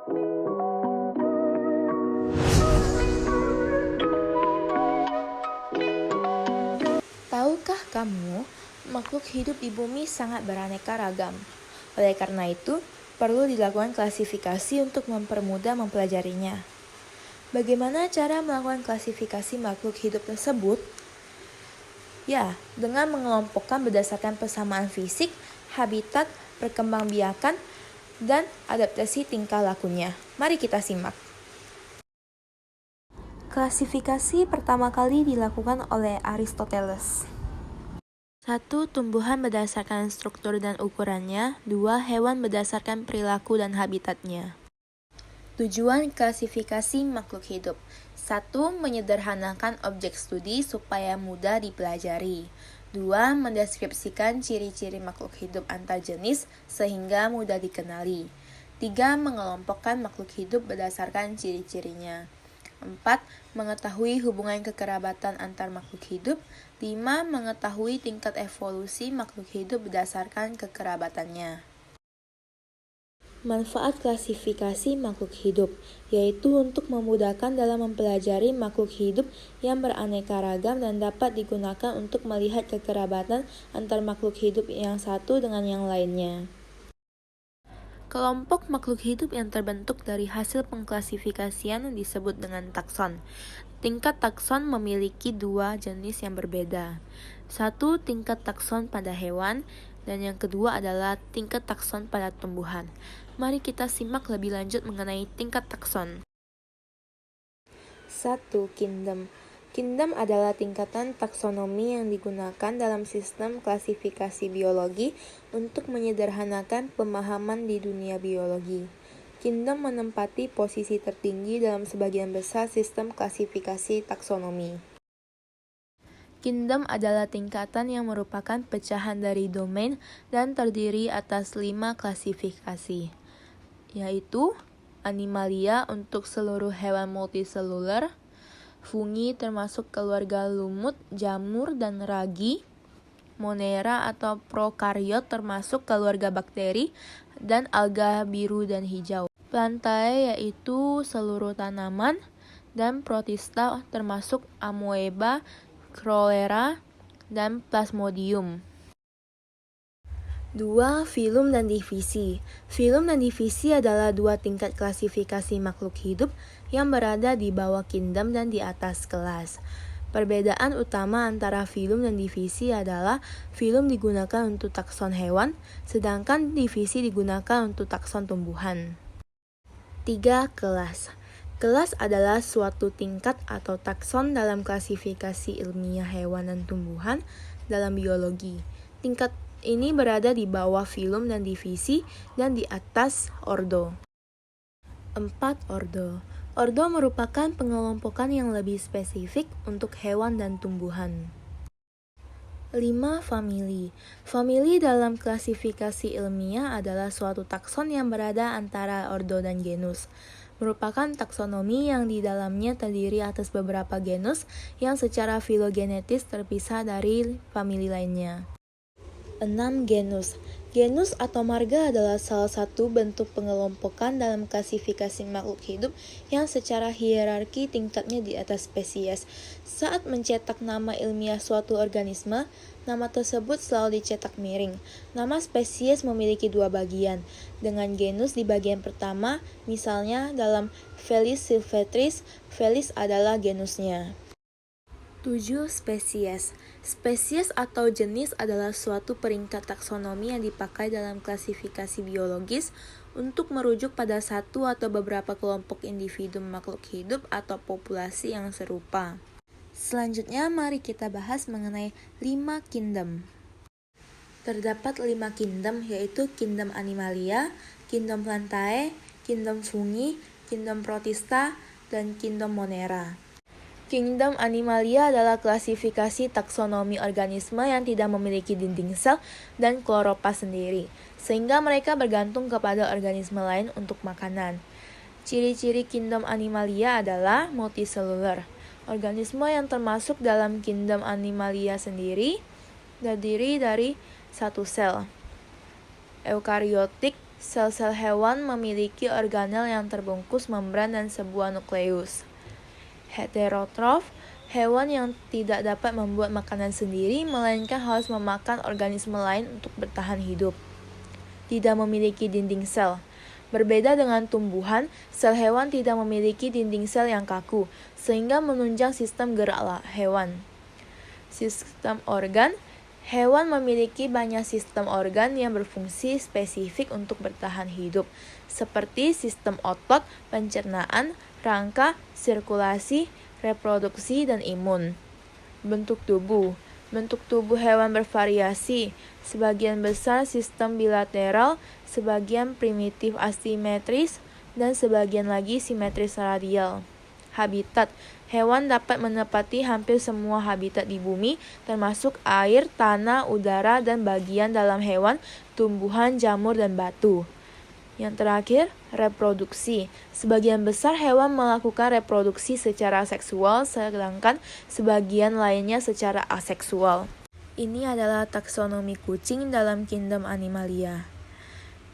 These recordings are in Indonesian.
Tahukah kamu, makhluk hidup di bumi sangat beraneka ragam. Oleh karena itu, perlu dilakukan klasifikasi untuk mempermudah mempelajarinya. Bagaimana cara melakukan klasifikasi makhluk hidup tersebut? Ya, dengan mengelompokkan berdasarkan persamaan fisik, habitat, perkembangbiakan, dan adaptasi tingkah lakunya. Mari kita simak. Klasifikasi pertama kali dilakukan oleh Aristoteles. 1. Tumbuhan berdasarkan struktur dan ukurannya. 2. Hewan berdasarkan perilaku dan habitatnya. Tujuan klasifikasi makhluk hidup. 1. Menyederhanakan objek studi supaya mudah dipelajari. 2. Mendeskripsikan ciri-ciri makhluk hidup antar jenis sehingga mudah dikenali. 3. Mengelompokkan makhluk hidup berdasarkan ciri-cirinya. 4. Mengetahui hubungan kekerabatan antar makhluk hidup. 5. Mengetahui tingkat evolusi makhluk hidup berdasarkan kekerabatannya. Manfaat klasifikasi makhluk hidup, yaitu untuk memudahkan dalam mempelajari makhluk hidup yang beraneka ragam dan dapat digunakan untuk melihat kekerabatan antar makhluk hidup yang satu dengan yang lainnya. Kelompok makhluk hidup yang terbentuk dari hasil pengklasifikasian disebut dengan takson. Tingkat takson memiliki dua jenis yang berbeda. Satu, tingkat takson pada hewan, dan yang kedua adalah tingkat takson pada tumbuhan. Mari kita simak lebih lanjut mengenai tingkat takson. 1. Kingdom. Kingdom adalah tingkatan taksonomi yang digunakan dalam sistem klasifikasi biologi untuk menyederhanakan pemahaman di dunia biologi. Kingdom menempati posisi tertinggi dalam sebagian besar sistem klasifikasi taksonomi. Kingdom adalah tingkatan yang merupakan pecahan dari domain dan terdiri atas 5 klasifikasi, yaitu Animalia untuk seluruh hewan multiseluler, fungi termasuk keluarga lumut, jamur, dan ragi, monera atau prokariot termasuk keluarga bakteri, dan alga biru dan hijau. Plantae yaitu seluruh tanaman, dan protista termasuk amoeba, cholera, dan plasmodium. 2. Filum dan divisi. Filum dan divisi adalah dua tingkat klasifikasi makhluk hidup yang berada di bawah kingdom dan di atas kelas. Perbedaan utama antara filum dan divisi adalah filum digunakan untuk takson hewan, sedangkan divisi digunakan untuk takson tumbuhan. 3. Kelas. Kelas adalah suatu tingkat atau takson dalam klasifikasi ilmiah hewan dan tumbuhan dalam biologi. Tingkat ini berada di bawah filum dan divisi dan di atas ordo. 4. Ordo. Ordo merupakan pengelompokan yang lebih spesifik untuk hewan dan tumbuhan. 5. Famili. Famili dalam klasifikasi ilmiah adalah suatu takson yang berada antara ordo dan genus. Merupakan taksonomi yang di dalamnya terdiri atas beberapa genus yang secara filogenetis terpisah dari famili lainnya. 6. Genus. Genus atau marga adalah salah satu bentuk pengelompokan dalam klasifikasi makhluk hidup yang secara hierarki tingkatnya di atas spesies. Saat mencetak nama ilmiah suatu organisme, nama tersebut selalu dicetak miring. Nama spesies memiliki dua bagian, dengan genus di bagian pertama, misalnya dalam Felis silvestris, Felis adalah genusnya. 7. Spesies. Spesies atau jenis adalah suatu peringkat taksonomi yang dipakai dalam klasifikasi biologis untuk merujuk pada satu atau beberapa kelompok individu makhluk hidup atau populasi yang serupa. Selanjutnya, mari kita bahas mengenai 5 kingdom. Terdapat 5 kingdom, yaitu kingdom Animalia, kingdom Plantae, kingdom Fungi, kingdom Protista, dan kingdom Monera. Kingdom Animalia adalah klasifikasi taksonomi organisme yang tidak memiliki dinding sel dan kloropas sendiri, sehingga mereka bergantung kepada organisme lain untuk makanan. Ciri-ciri Kingdom Animalia adalah multiseluler. Organisme yang termasuk dalam Kingdom Animalia sendiri terdiri dari satu sel, eukariotik, Sel-sel hewan memiliki organel yang terbungkus membran dan sebuah nukleus. Heterotrof, hewan yang tidak dapat membuat makanan sendiri, melainkan harus memakan organisme lain untuk bertahan hidup. Tidak memiliki dinding sel. Berbeda dengan tumbuhan, sel hewan tidak memiliki dinding sel yang kaku, sehingga menunjang sistem gerak hewan. Sistem organ, hewan memiliki banyak sistem organ yang berfungsi spesifik untuk bertahan hidup, seperti sistem otot, pencernaan, rangka, sirkulasi, reproduksi, dan imun. Bentuk tubuh. Bentuk tubuh hewan bervariasi, sebagian besar sistem bilateral, sebagian primitif asimetris, dan sebagian lagi simetris radial. Habitat. Hewan dapat menempati hampir semua habitat di bumi, termasuk air, tanah, udara, dan bagian dalam hewan, tumbuhan, jamur, dan batu. Yang terakhir, reproduksi. Sebagian besar hewan melakukan reproduksi secara seksual, sedangkan sebagian lainnya secara aseksual. Ini adalah taksonomi kucing dalam kingdom Animalia.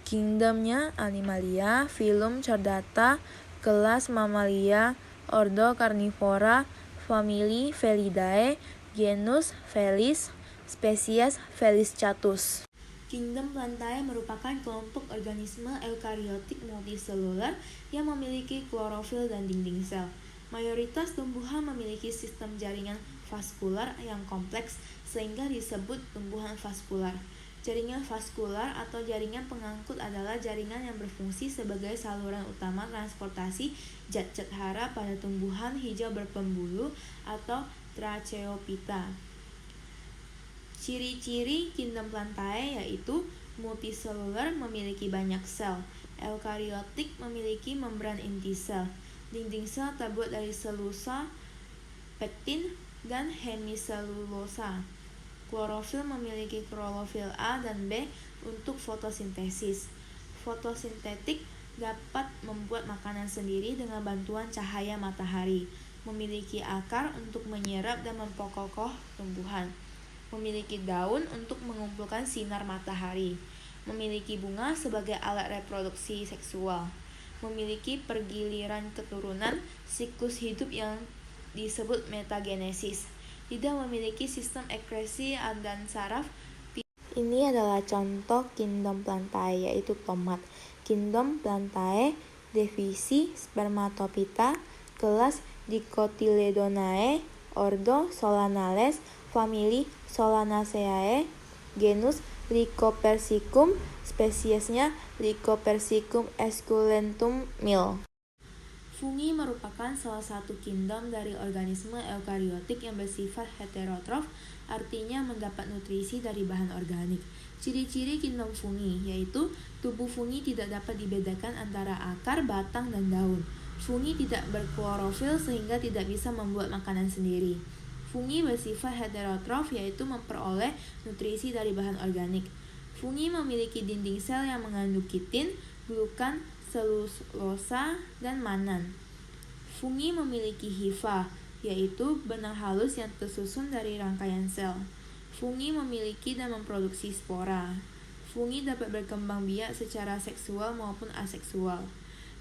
Kingdomnya Animalia, filum Chordata, kelas Mammalia, ordo Carnivora, famili Felidae, genus Felis, spesies Feliscatus. Kingdom Plantae merupakan kelompok organisme eukariotik multiseluler yang memiliki klorofil dan dinding sel. Mayoritas tumbuhan memiliki sistem jaringan vaskular yang kompleks sehingga disebut tumbuhan vaskular. Jaringan vaskular atau jaringan pengangkut adalah jaringan yang berfungsi sebagai saluran utama transportasi zat-zat hara pada tumbuhan hijau berpembuluh atau Tracheophyta. Ciri-ciri kingdom Plantae yaitu multiseluler memiliki banyak sel, eukariotik memiliki membran inti sel, dinding sel terbuat dari selulosa, pektin, dan hemiselulosa. Klorofil memiliki klorofil A dan B untuk fotosintesis. Fotosintetik dapat membuat makanan sendiri dengan bantuan cahaya matahari, memiliki akar untuk menyerap dan memperkokoh tumbuhan, memiliki daun untuk mengumpulkan sinar matahari, memiliki bunga sebagai alat reproduksi seksual, memiliki pergiliran keturunan, siklus hidup yang disebut metagenesis, tidak memiliki sistem ekskresi dan saraf. Ini adalah contoh kingdom Plantae, yaitu tomat. Kingdom Plantae, divisi Spermatophyta, kelas Dicotyledonae, ordo Solanales, famili Solanaceae, genus Lycopersicum, spesiesnya Lycopersicum esculentum Mill. Fungi merupakan salah satu kingdom dari organisme eukariotik yang bersifat heterotrof, artinya mendapat nutrisi dari bahan organik. Ciri-ciri kingdom fungi yaitu tubuh fungi tidak dapat dibedakan antara akar, batang, dan daun. Fungi tidak berklorofil sehingga tidak bisa membuat makanan sendiri. Fungi bersifat heterotrof yaitu memperoleh nutrisi dari bahan organik. Fungi memiliki dinding sel yang mengandung kitin, glukan, selulosa, dan mannan. Fungi memiliki hifa, yaitu benang halus yang tersusun dari rangkaian sel. Fungi memiliki dan memproduksi spora. Fungi dapat berkembang biak secara seksual maupun aseksual.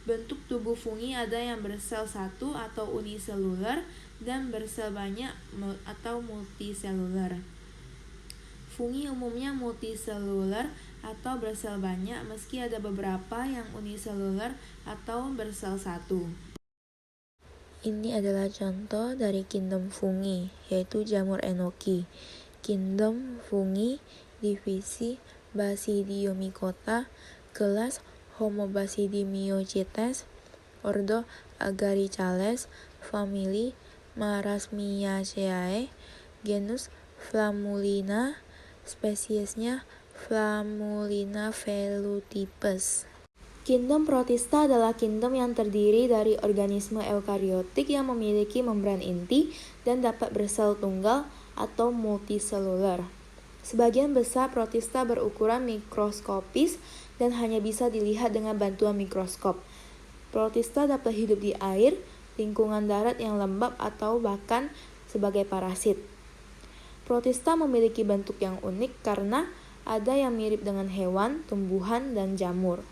Bentuk tubuh fungi ada yang bersel satu atau uniseluler dan bersel banyak atau multiseluler. Fungi umumnya multiseluler atau bersel banyak, meski ada beberapa yang uniseluler atau bersel satu. Ini adalah contoh dari kingdom fungi, yaitu jamur enoki. Kingdom fungi, divisi Basidiomycota, kelas Homobasidiomycetes, ordo Agaricales, famili Marasmiaceae, genus Flammulina, spesiesnya Flammulina velutipes. Kingdom Protista adalah kingdom yang terdiri dari organisme eukariotik yang memiliki membran inti dan dapat bersel tunggal atau multiseluler. Sebagian besar protista berukuran mikroskopis dan hanya bisa dilihat dengan bantuan mikroskop. Protista dapat hidup di air, lingkungan darat yang lembab, atau bahkan sebagai parasit. Protista memiliki bentuk yang unik karena ada yang mirip dengan hewan, tumbuhan, dan jamur.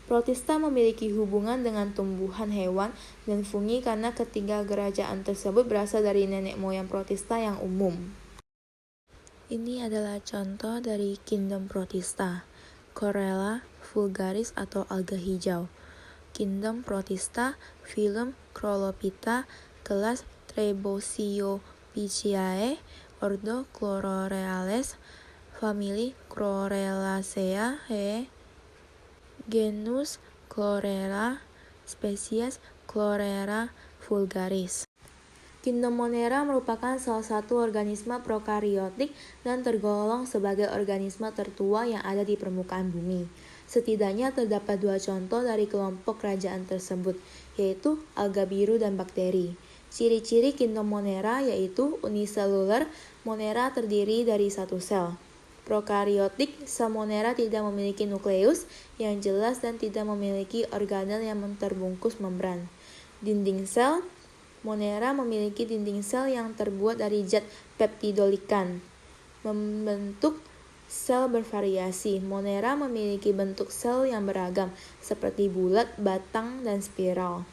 Protista memiliki hubungan dengan tumbuhan, hewan, dan fungi karena ketiga kerajaan tersebut berasal dari nenek moyang Protista yang umum. Ini adalah contoh dari kingdom Protista. Chlorella vulgaris atau alga hijau. Kingdom Protista, phylum Chlorolopita, kelas Trebosiophyceae, ordo Chlororeales, famili Chlorelaceae, genus Chlorella, spesies Chlorella vulgaris. Kingdom Monera merupakan salah satu organisme prokariotik dan tergolong sebagai organisme tertua yang ada di permukaan bumi. Setidaknya terdapat 2 contoh dari kelompok kerajaan tersebut, yaitu alga biru dan bakteri. Ciri-ciri Kingdom Monera yaitu uniselular, Monera terdiri dari satu sel. Prokariotik, sel Monera tidak memiliki nukleus yang jelas dan tidak memiliki organel yang terbungkus membran. Dinding sel, Monera memiliki dinding sel yang terbuat dari zat peptidolikan. Membentuk sel bervariasi. Monera memiliki bentuk sel yang beragam, seperti bulat, batang, dan spiral.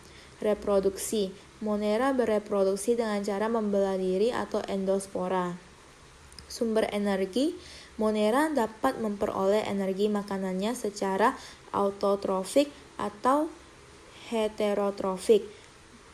Reproduksi. Monera bereproduksi dengan cara membelah diri atau endospora. Sumber energi. Monera dapat memperoleh energi makanannya secara autotrofik atau heterotrofik.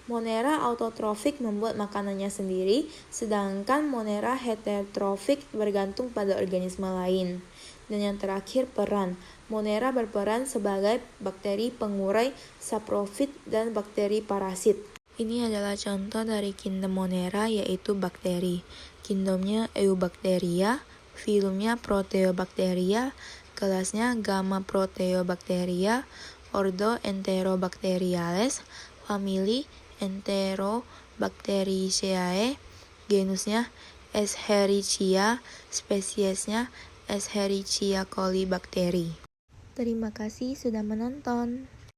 Monera autotrofik membuat makanannya sendiri, sedangkan Monera heterotropik bergantung pada organisme lain. Dan yang terakhir, peran. Monera berperan sebagai bakteri pengurai, saprofit, dan bakteri parasit. Ini adalah contoh dari kingdom Monera, yaitu bakteri. Kingdomnya Eubacteria, phylumnya Proteobacteria, kelasnya Gamma Proteobacteria, ordo Enterobacteriales, famili Enterobacteriaceae, genusnya Escherichia, spesiesnya Escherichia coli bakteri. Terima kasih sudah menonton.